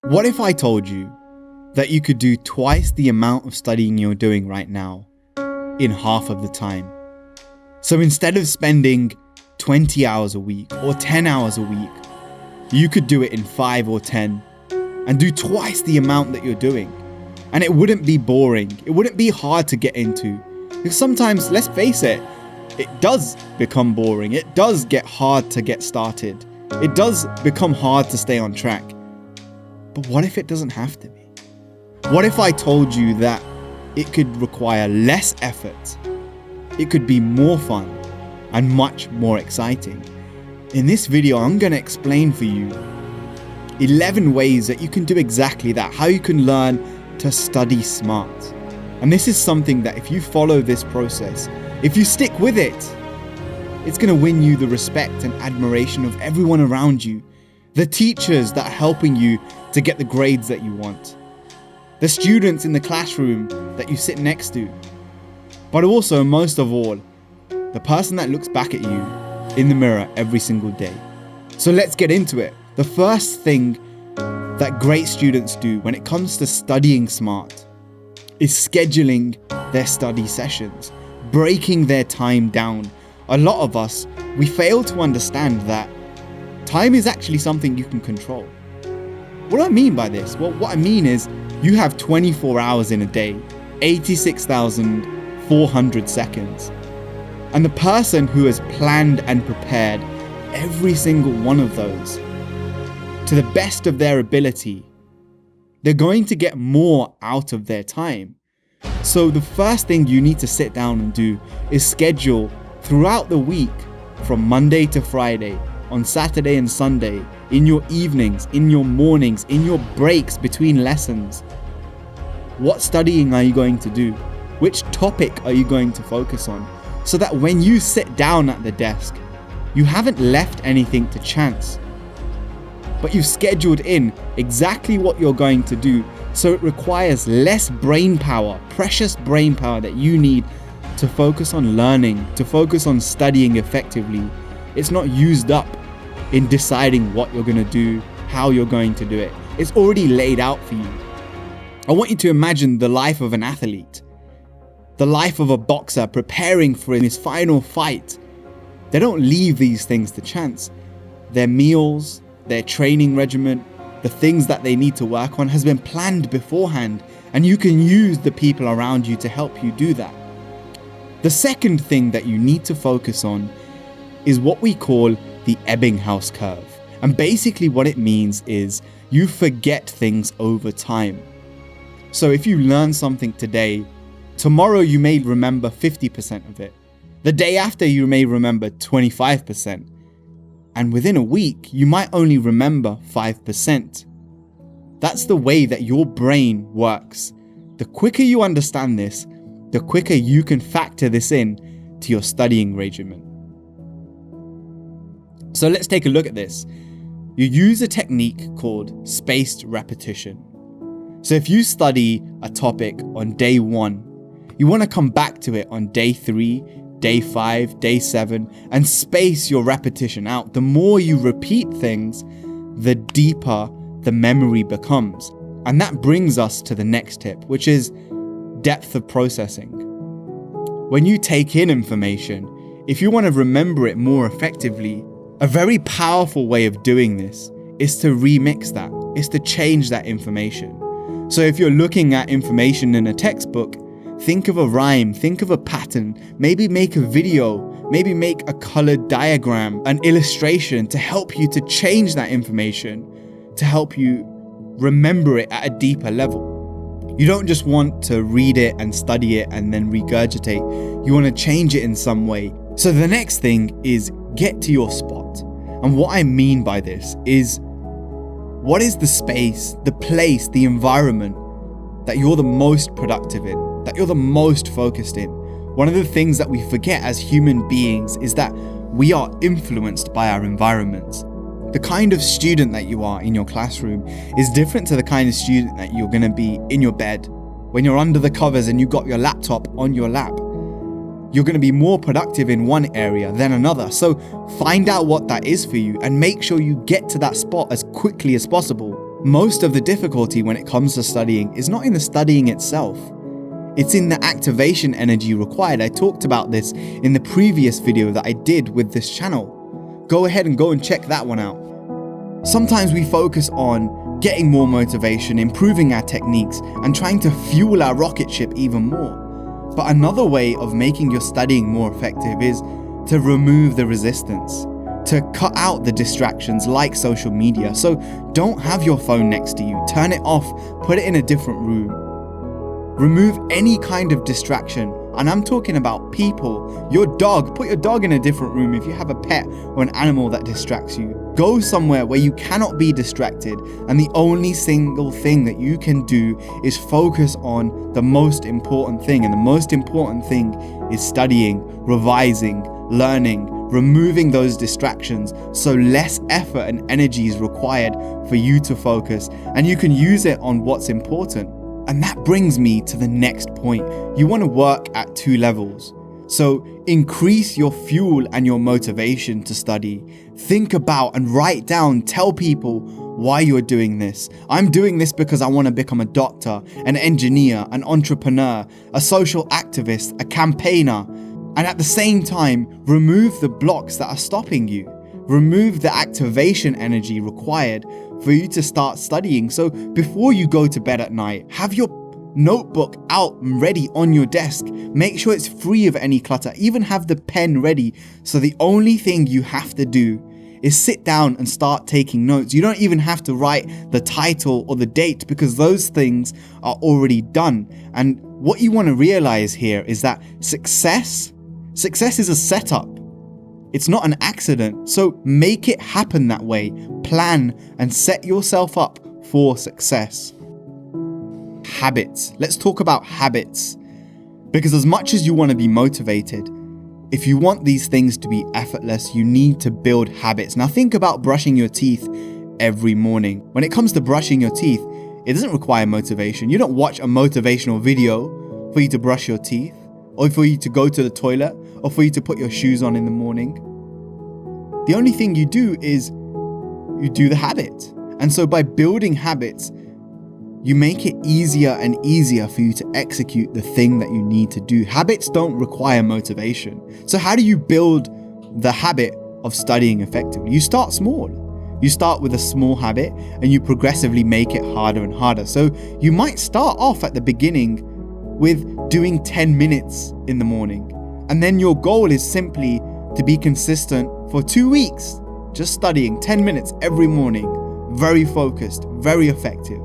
What if I told you that you could do twice the amount of studying you're doing right now in half of the time? So instead of spending 20 hours a week or 10 hours a week, you could do it in 5 or 10 and do twice the amount that you're doing. And it wouldn't be boring. It wouldn't be hard to get into. Because sometimes, let's face it, it does become boring. It does get hard to get started. It does become hard to stay on track. But what if it doesn't have to be? What if I told you that it could require less effort? It could be more fun and much more exciting. In this video, I'm going to explain for you 11 ways that you can do exactly that, how you can learn to study smart. And this is something that if you follow this process, if you stick with it, it's going to win you the respect and admiration of everyone around you, the teachers that are helping you to get the grades that you want, the students in the classroom that you sit next to, but also, most of all, the person that looks back at you in the mirror every single day. So let's get into it. The first thing that great students do when it comes to studying smart is scheduling their study sessions, breaking their time down. A lot of us, we fail to understand that time is actually something you can control. What do I mean by this? Well, what I mean is you have 24 hours in a day, 86,400 seconds. And the person who has planned and prepared every single one of those to the best of their ability, they're going to get more out of their time. So the first thing you need to sit down and do is schedule throughout the week from Monday to Friday, on Saturday and Sunday, in your evenings, in your mornings, in your breaks between lessons. What studying are you going to do? Which topic are you going to focus on? So that when you sit down at the desk, you haven't left anything to chance, but you've scheduled in exactly what you're going to do. So it requires less brain power, precious brain power that you need to focus on learning, to focus on studying effectively. It's not used up in deciding what you're going to do, how you're going to do it. It's already laid out for you. I want you to imagine the life of an athlete, the life of a boxer preparing for his final fight. They don't leave these things to chance. Their meals, their training regimen, the things that they need to work on has been planned beforehand, and you can use the people around you to help you do that. The second thing that you need to focus on is what we call the Ebbinghaus curve. And basically what it means is you forget things over time. So if you learn something today, tomorrow you may remember 50% of it. The day after you may remember 25%. And within a week, you might only remember 5%. That's the way that your brain works. The quicker you understand this, the quicker you can factor this in to your studying regimen. So let's take a look at this. You use a technique called spaced repetition. So if you study a topic on day 1, you want to come back to it on day 3, day 5, day 7, and space your repetition out. The more you repeat things, the deeper the memory becomes. And that brings us to the next tip, which is depth of processing. When you take in information, if you want to remember it more effectively, a very powerful way of doing this is to remix that, is to change that information. So if you're looking at information in a textbook, think of a rhyme, think of a pattern, maybe make a video, maybe make a colored diagram, an illustration to help you to change that information, to help you remember it at a deeper level. You don't just want to read it and study it and then regurgitate. You want to change it in some way. So the next thing is get to your spot. And what I mean by this is, what is the space, the place, the environment that you're the most productive in, that you're the most focused in? One of the things that we forget as human beings is that we are influenced by our environments. The kind of student that you are in your classroom is different to the kind of student that you're going to be in your bed. When you're under the covers and you've got your laptop on your lap, you're going to be more productive in one area than another. So find out what that is for you and make sure you get to that spot as quickly as possible. Most of the difficulty when it comes to studying is not in the studying itself. It's in the activation energy required. I talked about this in the previous video that I did with this channel. Go ahead and check that one out. Sometimes we focus on getting more motivation, improving our techniques, and trying to fuel our rocket ship even more. But another way of making your studying more effective is to remove the resistance, to cut out the distractions like social media. So don't have your phone next to you, turn it off, put it in a different room. Remove any kind of distraction, and I'm talking about people, your dog. Put your dog in a different room if you have a pet or an animal that distracts you. Go somewhere where you cannot be distracted, and the only single thing that you can do is focus on the most important thing, and the most important thing is studying, revising, learning, removing those distractions so less effort and energy is required for you to focus, and you can use it on what's important. And that brings me to the next point. You want to work at 2 levels. So increase your fuel and your motivation to study. Think about and write down, tell people why you're doing this. I'm doing this because I want to become a doctor, an engineer, an entrepreneur, a social activist, a campaigner. And at the same time, remove the blocks that are stopping you. Remove the activation energy required for you to start studying. So before you go to bed at night, have your notebook out and ready on your desk. Make sure it's free of any clutter. Even have the pen ready. So the only thing you have to do is sit down and start taking notes. You don't even have to write the title or the date because those things are already done. And what you want to realize here is that success is a setup. It's not an accident. So make it happen that way. Plan and set yourself up for success. Habits. Let's talk about habits. Because as much as you want to be motivated, if you want these things to be effortless, you need to build habits. Now think about brushing your teeth every morning. When it comes to brushing your teeth, it doesn't require motivation. You don't watch a motivational video for you to brush your teeth, or for you to go to the toilet, or for you to put your shoes on in the morning. The only thing you do is you do the habit. And so by building habits, you make it easier and easier for you to execute the thing that you need to do. Habits don't require motivation. So how do you build the habit of studying effectively? You start small. You start with a small habit and you progressively make it harder and harder. So you might start off at the beginning with doing 10 minutes in the morning. And then your goal is simply to be consistent for 2 weeks, just studying 10 minutes every morning, very focused, very effective.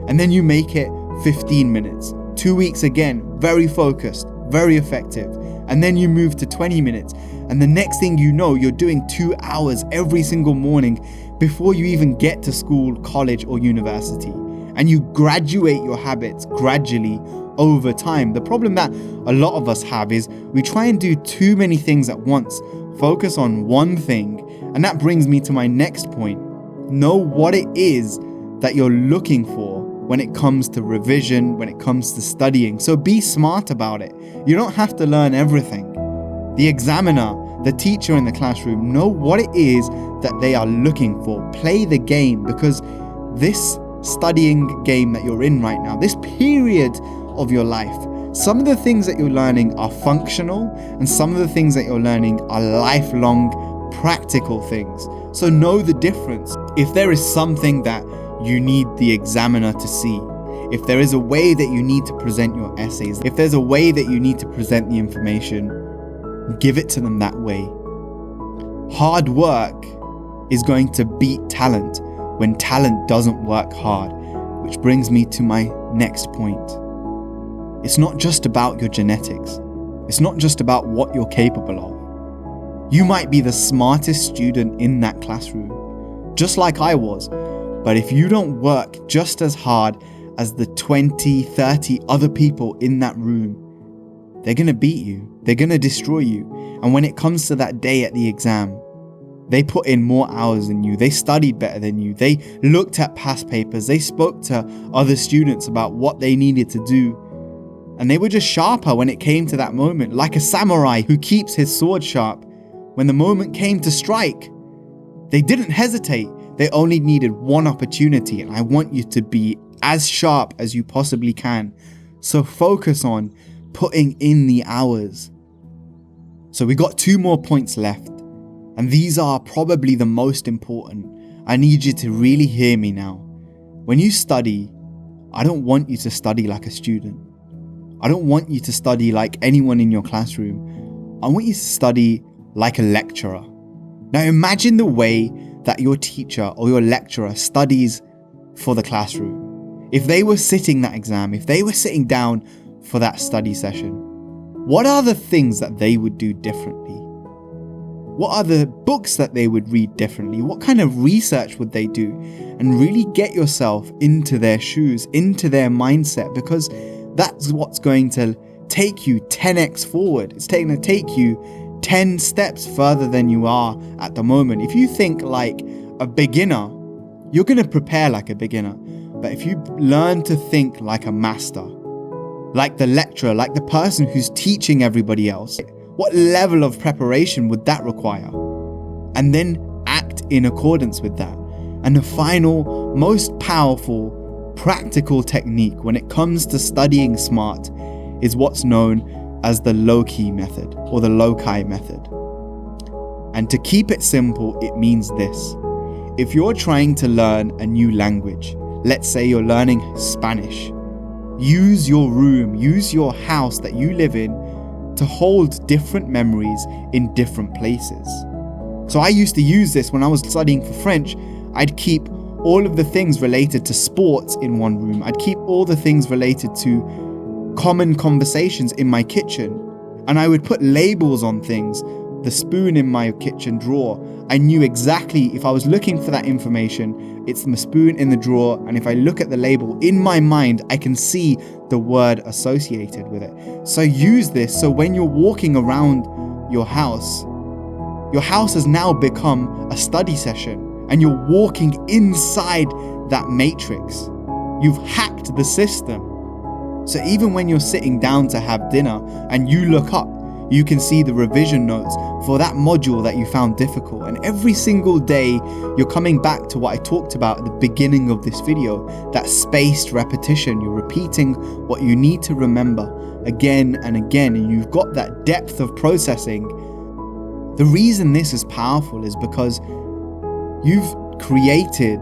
And then you make it 15 minutes, 2 weeks again, very focused, very effective. And then you move to 20 minutes. And the next thing you know, you're doing 2 hours every single morning before you even get to school, college, or university. And you graduate your habits gradually over time. The problem that a lot of us have is we try and do too many things at once, focus on one thing. And that brings me to my next point. Know what it is that you're looking for when it comes to revision, when it comes to studying. So be smart about it. You don't have to learn everything. The examiner, the teacher in the classroom, know what it is that they are looking for. Play the game, because this studying game that you're in right now, this period of your life, some of the things that you're learning are functional and some of the things that you're learning are lifelong practical things. So know the difference. If there is something that you need the examiner to see, if there is a way that you need to present your essays, if there's a way that you need to present the information, give it to them that way. Hard work is going to beat talent when talent doesn't work hard, which brings me to my next point. It's not just about your genetics. It's not just about what you're capable of. You might be the smartest student in that classroom, just like I was, but if you don't work just as hard as the 20, 30 other people in that room, they're going to beat you. They're going to destroy you. And when it comes to that day at the exam, they put in more hours than you. They studied better than you. They looked at past papers. They spoke to other students about what they needed to do. And they were just sharper when it came to that moment, like a samurai who keeps his sword sharp. When the moment came to strike, they didn't hesitate. They only needed one opportunity, and I want you to be as sharp as you possibly can. So focus on putting in the hours. So we got 2 more points left, and these are probably the most important. I need you to really hear me now. When you study, I don't want you to study like a student. I don't want you to study like anyone in your classroom. I want you to study like a lecturer. Now imagine the way that your teacher or your lecturer studies for the classroom. If they were sitting that exam, if they were sitting down for that study session, what are the things that they would do differently? What are the books that they would read differently? What kind of research would they do? And really get yourself into their shoes, into their mindset, because that's what's going to take you 10x forward. It's going to take you 10 steps further than you are at the moment. If you think like a beginner, you're going to prepare like a beginner. But if you learn to think like a master, like the lecturer, like the person who's teaching everybody else, what level of preparation would that require? And then act in accordance with that. And the final, most powerful, practical technique when it comes to studying smart is what's known as the Loci Method or the Loci Method. And to keep it simple, it means this. If you're trying to learn a new language, let's say you're learning Spanish, use your room, use your house that you live in to hold different memories in different places. So I used to use this when I was studying for French. I'd keep all of the things related to sports in one room. I'd keep all the things related to common conversations in my kitchen. And I would put labels on things. The spoon in my kitchen drawer, I knew exactly if I was looking for that information, it's the spoon in the drawer, and if I look at the label in my mind, I can see the word associated with it. So use this so when you're walking around your house has now become a study session, and you're walking inside that matrix. You've hacked the system. So even when you're sitting down to have dinner and you look up, you can see the revision notes for that module that you found difficult. And every single day, you're coming back to what I talked about at the beginning of this video, that spaced repetition. You're repeating what you need to remember again and again, and you've got that depth of processing. The reason this is powerful is because you've created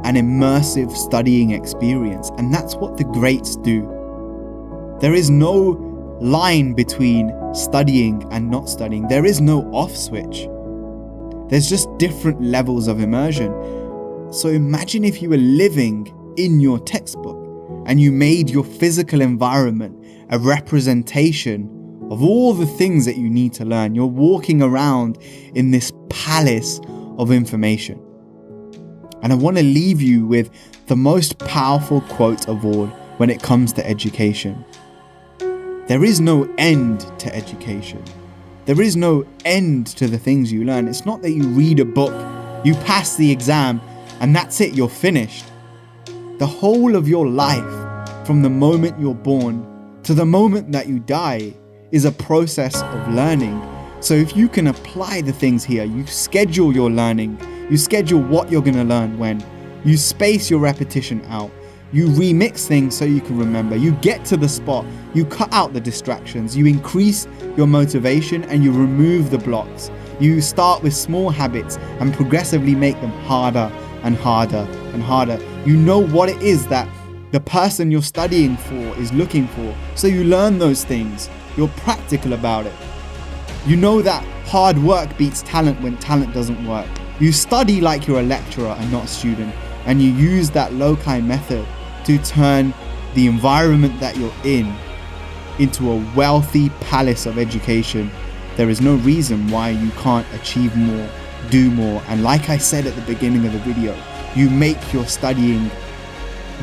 an immersive studying experience, and that's what the greats do. There is no line between studying and not studying. There is no off switch. There's just different levels of immersion. So imagine if you were living in your textbook and you made your physical environment a representation of all the things that you need to learn. You're walking around in this palace of information. And I want to leave you with the most powerful quote of all when it comes to education. There is no end to education. There is no end to the things you learn. It's not that you read a book, you pass the exam, and that's it, you're finished. The whole of your life, from the moment you're born to the moment that you die, is a process of learning. So if you can apply the things here, you schedule your learning, you schedule what you're going to learn when, you space your repetition out, you remix things so you can remember, you get to the spot, you cut out the distractions, you increase your motivation and you remove the blocks. You start with small habits and progressively make them harder and harder and harder. You know what it is that the person you're studying for is looking for, so you learn those things. You're practical about it. You know that hard work beats talent when talent doesn't work. You study like you're a lecturer and not a student, and you use that Loci method to turn the environment that you're in into a wealthy palace of education. There is no reason why you can't achieve more, do more, and like I said at the beginning of the video, you make your studying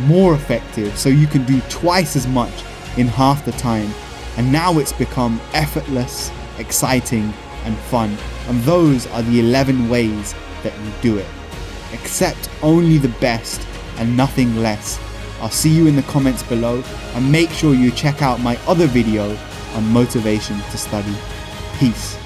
more effective so you can do twice as much in half the time. And now it's become effortless, exciting, and fun. And those are the 11 ways that you do it. Accept only the best and nothing less. I'll see you in the comments below, and make sure you check out my other video on motivation to study. Peace.